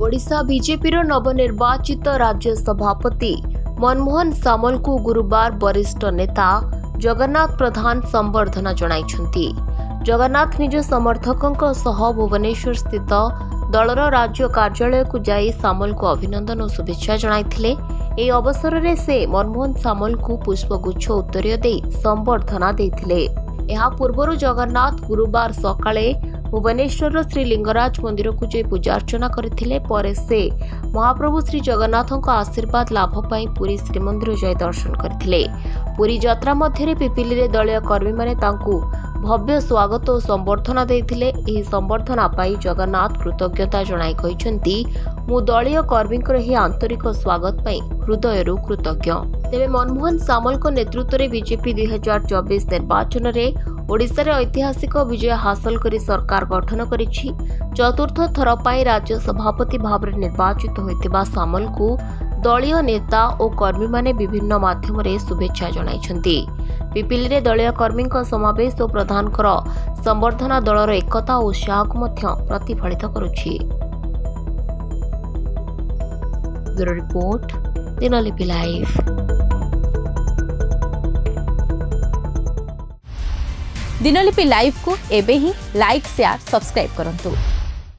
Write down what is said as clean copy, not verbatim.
Odisha BJP नवनिर्वाचित राज्य सभापति मनमोहन सामल को गुरुवार वरिष्ठ नेता जगन्नाथ प्रधान संबर्धना जणाइछन्ति। जगन्नाथ निज समर्थकों सह भुवनेश्वर स्थित दलर राज्य कार्यालय को जाई सामल को अभिनंदन और शुभेच्छा जणाइथिले। एही अवसर में से मनमोहन सामल को पुष्पगुच्छ उत्तरीय दे संबर्धना देथिले। ଏହା ପୂର୍ବରୁ ଜଗନ୍ନାଥ ଗୁରୁବାର ସକାଳେ ଭୁବନେଶ୍ୱରର ଶ୍ରୀ ଲିଙ୍ଗରାଜ ମନ୍ଦିରକୁ ଯାଇ ପୂଜାର୍ଚ୍ଚନା କରିଥିଲେ। ପରେ ସେ ମହାପ୍ରଭୁ ଶ୍ରୀ ଜଗନ୍ନାଥଙ୍କ ଆଶୀର୍ବାଦ ଲାଭ ପାଇଁ ପୁରୀ ଶ୍ରୀମନ୍ଦିର ଯାଇ ଦର୍ଶନ କରିଥିଲେ। ପୁରୀ ଯାତ୍ରା ମଧ୍ୟରେ ପିପିଲିରେ ଦଳୀୟ କର୍ମୀମାନେ ତାଙ୍କୁ ଭବ୍ୟ ସ୍ୱାଗତ ଓ ସମ୍ବର୍ଦ୍ଧନା ଦେଇଥିଲେ। ଏହି ସମ୍ବର୍ଦ୍ଧନା ପାଇଁ ଜଗନ୍ନାଥ କୃତଜ୍ଞତା ଜଣାଇ କହିଛନ୍ତି, ମୁଁ ଦଳୀୟ କର୍ମୀଙ୍କର ଏହି ଆନ୍ତରିକ ସ୍ୱାଗତ ପାଇଁ ହୃଦୟରୁ କୃତଜ୍ଞ। ତେବେ मनमोहन सामल नेतृत्व में बीजेपी 2024 निर्वाचन में ओडिशा रे ऐतिहासिक विजय हासिल करी सरकार गठन करिछि। चतुर्थ थर पर राज्य सभापति भाव में निर्वाचित होइतिबा सामल को दलीय नेता और कर्मी माने विभिन्न माध्यम रे शुभेच्छा जणाइछन्ति। पिपिली रे दलीय कर्मी समावेश और प्रधानकर संबर्धना दलर एकता और उत्साह को मध्य प्रतिफलित करुछि। Bureau report, Dinalipi live. Dinalipi live को एबे ही लाइक शेयर सब्सक्राइब करंतु।